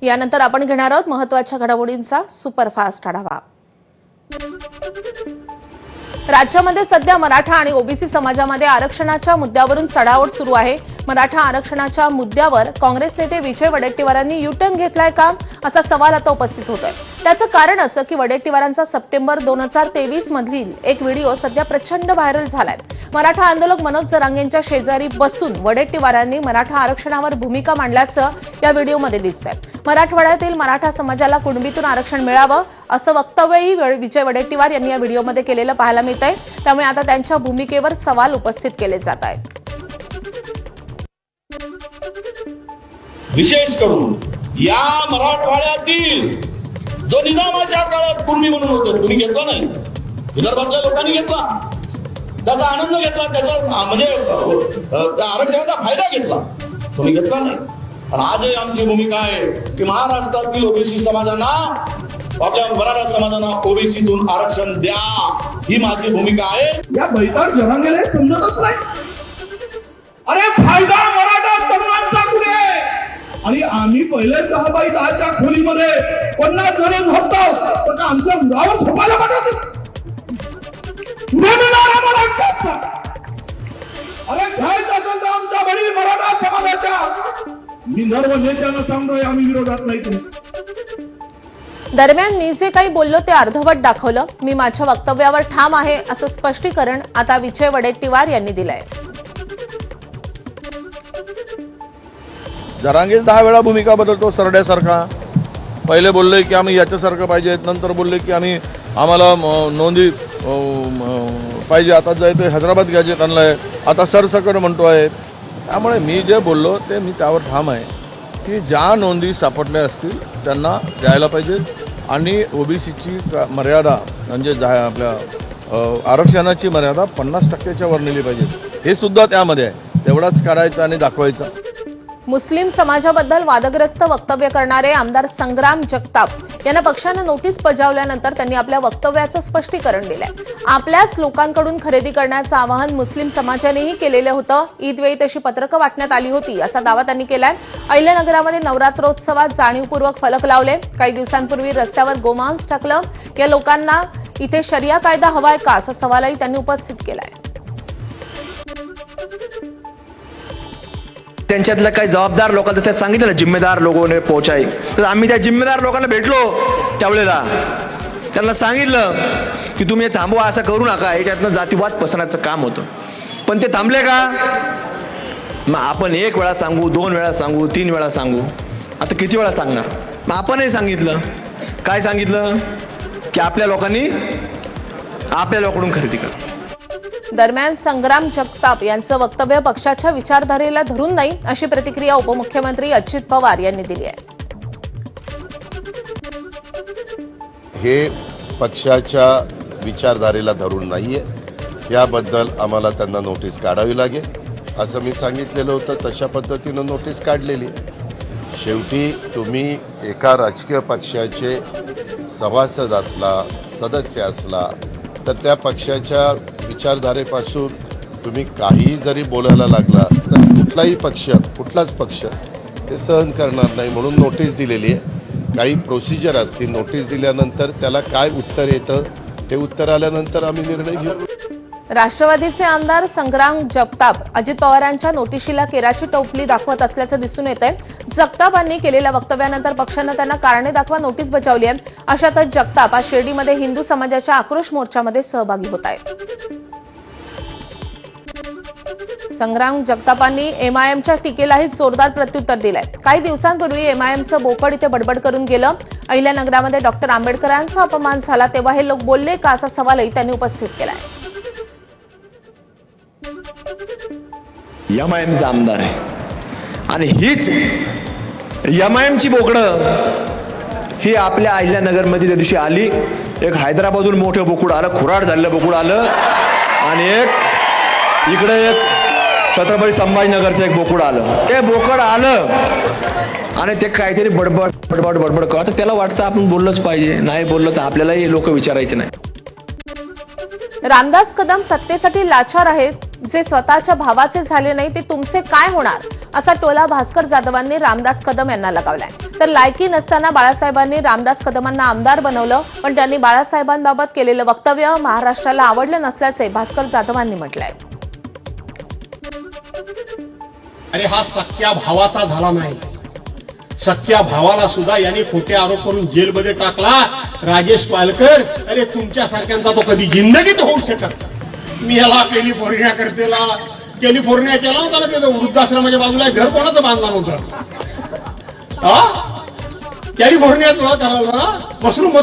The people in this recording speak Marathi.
यानंतर आपण घेणार आहोत महत्त्वाच्या घडामोडींचा सुपरफास्ट आढावा। राज्यामध्ये सध्या मराठा आणि ओबीसी समाजामध्ये आरक्षणाच्या मुद्द्यावरून चढाओढ सुरू आहे। मराठा आरक्षणाच्या मुद्द्यावर काँग्रेस नेते विजय वडेट्टीवारांनी युटर्न घेतलाय का, असा सवाल आता उपस्थित होतोय। त्याचं कारण असं की वडेट्टीवारांचा सप्टेंबर 2023 मधील एक व्हिडिओ सध्या प्रचंड व्हायरल झालाय। मराठा आंदोलक मनोज जरांगेंच्या शेजारी बसून वडेट्टीवारांनी मराठा आरक्षणावर भूमिका मांडल्याचं या व्हिडिओमध्ये दिसतंय। मराठवाड्यातील मराठा समाजाला कुणबीतून आरक्षण मिळावं असं वक्तव्यही विजय वडेट्टीवार यांनी या व्हिडिओमध्ये केलेलं पाहायला मिळतंय। त्यामुळे आता त्यांच्या भूमिकेवर सवाल उपस्थित केले जात आहेत। विशेष करून या मराठवाड्यातील जो निजामाच्या काळात कुणबी म्हणून होतं, तुम्ही घेतला नाही, विदर्भातल्या लोकांनी घेतला, त्याचा आनंद घेतला, त्याचा म्हणजे त्या आरक्षणाचा फायदा घेतला, तुम्ही घेतला नाही। आणि आजही आमची भूमिका आहे की महाराष्ट्रातील ओबीसी समाजांना, आपल्या मराठा समाजांना ओबीसीतून आरक्षण द्या, ही माझी भूमिका आहे। या बैताड जरांगेला समजतच नाही। अरे फायदा मराठा तरुणांचा कुठे? आणि आम्ही पहिले 10 बाय 10च्या खोलीमध्ये 50 जण झोपतो, तर आमच्या मुलावर झोपायला पाठवतो। पुढे मिळणार आम्हाला हक्क। अरे घ्यायचं असेल तर आमच्या वडील मराठा समाजाच्या, मी सर्व नेत्यांना सांगतोय, आम्ही विरोधात नाही करू। दरम्यान मी जे काही बोललो ते अर्धवट दाखवलं। मी माझ्या वक्तव्यावर ठाम आहे असं स्पष्टीकरण आता विजय वडेट्टीवार यांनी दिलंय। जरांगे 10 वेळा भूमिका बदलतो सरड्यासारखा। पहिले बोलले की आम्ही याच्यासारखं पाहिजे, नंतर बोलले की आम्हाला नोंदी पाहिजे, आता जायचं हैदराबाद गॅजेट आणलंय, आता सरसकट म्हणतोय। त्यामुळे मी जे बोललो ते मी त्यावर ठाम आहे की ज्या नोंदी सापडल्या असतील त्यांना द्यायला पाहिजे आणि ओबीसीची मर्यादा म्हणजे आपल्या आरक्षणाची मर्यादा 50% वर नेली पाहिजे, हे सुद्धा त्यामध्ये आहे। तेवढाच काढायचं आणि दाखवायचं। मुस्लिम समाजाबद्दल वादग्रस्त वक्तव्य करणारे आमदार संग्राम जगताप यांना पक्षानं नोटीस बजावल्यानंतर त्यांनी आपल्या वक्तव्याचं स्पष्टीकरण दिलंय। आपल्याच लोकांकडून खरेदी करण्याचं आवाहन मुस्लिम समाजानेही केलेलं होतं। ईदवेळी तशी पत्रकं वाटण्यात आली होती असा दावा त्यांनी केलाय। अहिल्यानगरामध्ये नवरात्रोत्सवात जाणीवपूर्वक फलक लावले। काही दिवसांपूर्वी रस्त्यावर गोमांस टाकलं। या लोकांना इथे शरिया कायदा हवाय का, असा सवालही त्यांनी उपस्थित केलाय। त्यांच्यातल्या काही जबाबदार लोकांचं त्यात सांगितलं, जिम्मेदार लोकांनी पोहोचाय, तर आम्ही त्या जिम्मेदार लोकांना भेटलो त्यावेळेला, त्यांना सांगितलं की तुम्ही हे थांबवा, असं करू नका, याच्यातनं जातीवाद पसरण्याचं काम होतं। पण ते थांबले का? मग आपण 1 वेळा सांगू, 2 वेळा सांगू, 3 वेळा सांगू, आता किती वेळा सांगणार? मग आपणही सांगितलं, काय सांगितलं की आपल्या लोकांनी आपल्या लोकांकडून खरेदी करा। दरम्यान संग्राम जगताप यांचं वक्तव्य पक्षाच्या विचारधारेला धरून नाही, अशी प्रतिक्रिया उपमुख्यमंत्री अजित पवार यांनी दिली आहे। हे पक्षाच्या विचारधारेला धरून नाहीये, याबद्दल आम्हाला त्यांना नोटीस काढावी लागेल असं मी सांगितलेलं होतं। तशा पद्धतीनं नोटीस काढलेली आहे। शेवटी तुम्ही एका राजकीय पक्षाचे सभासद असला, सदस्य असला, तर त्या पक्षाच्या विचारधारेपासून तुम्ही काही जरी बोलायला लागला तर कुठलाही पक्ष, कुठलाच पक्ष ते सहन करणार नाही, म्हणून नोटीस दिलेली आहे। काही प्रोसिजर असते, नोटीस दिल्यानंतर त्याला काय उत्तर येतं ते उत्तर आल्यानंतर आम्ही निर्णय घेऊ। राष्ट्रवादीचे आमदार संग्राम जगताप अजित पवारांच्या नोटिशीला केराची टोपली दाखवत असल्याचं दिसून येतंय। जगतापांनी केलेल्या वक्तव्यानंतर पक्षानं त्यांना कारणे दाखवा नोटीस बजावली आहे। अशातच जगताप आज शिर्डीमध्ये हिंदू समाजाच्या आक्रोश मोर्चामध्ये सहभागी होत आहेत। संग्राम जगतापांनी एमआयएमच्या टीकेलाही जोरदार प्रत्युत्तर दिलंय। काही दिवसांपूर्वी एमआयएमचं बोकड इथे बडबड करून गेलं। अहिल्यानगरामध्ये डॉक्टर आंबेडकरांचा अपमान झाला तेव्हा हे लोक बोलले का, असा सवालही त्यांनी उपस्थित केलाय। एमआयएमचा आमदार आहे आणि हीच एमआयएमची बोकडं ही आपल्या अहिल्यानगरमध्ये त्या दिवशी आली। एक हैदराबादहून मोठं बोकुड आलं, खुराड झालेलं बोकुड आलं, आणि एक इकडे एक छत्रपती संभाजीनगरचं एक बोकुड आलं। ते बोकड आलं आणि ते काहीतरी बडबड बडबड बडबड करत, त्याला वाटतं आपण बोललंच पाहिजे, नाही बोललं तर आपल्यालाही लोक विचारायचे नाही। रामदास कदम सत्तेसाठी लाचार आहेत, जे स्वतःच्या भावाचे झाले नाही ते तुमचे काय होणार, असा टोला भास्कर जाधवांनी रामदास कदम यांना लगावलाय. तर लायकी नसताना बाळासाहेबांनी रामदास कदमांना आमदार बनवलं, पण त्यांनी बाळासाहेबांबाबत केलेलं वक्तव्य महाराष्ट्राला आवडलं नसल्याचे भास्कर जाधवांनी म्हटलंय. अरे हा सख्या भावाचा झाला नाही. सख्या भावाला सुद्धा यांनी खोटे आरोप करून जेलमध्ये टाकला. राजेश पालकर, अरे तुमच्यासारख्यांचा तो कधी जिंदगीत होऊ शकत. मी याला कॅलिफोर्निया करतेला कॅलिफोर्निया केला होता ना, त्याचं वृद्धाश्रमाच्या बाजूला घर कोणाचं बांधलं नव्हतं. कॅलिफोर्निया तुला करावं ना, मशरूम